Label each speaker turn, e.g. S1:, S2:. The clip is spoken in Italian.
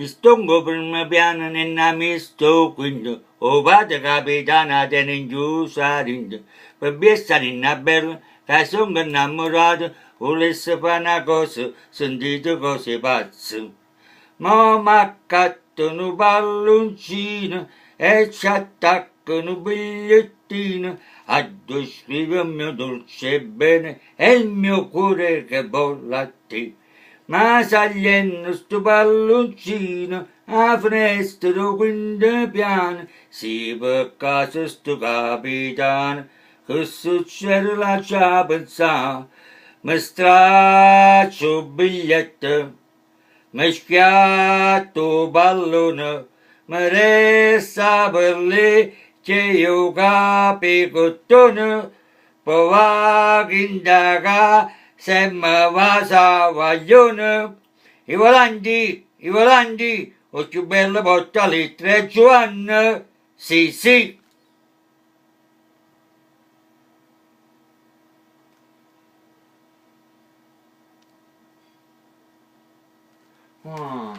S1: Stongo primo piano nella misto quinto, o vada capitana tenen giù salindo, per stare in una bella, che sono innamorato, volesse fare una cosa, sentite cose pazze. Ma m'accattano palloncino e ci attaccano bigliettino, a due scrive il mio dolce bene e il mio cuore che bolla a te. Ma saliendo sto palloncino a finestra quinto piano, si per caso sto capitano che succede la già pensare, mi straccio il biglietto, mi schiatto pallone, mi resta per lì che io capicottone, poi va che se mi va sa guaglione. I volanti, o più bella porta le tre Giovanna, sì sì. Ah.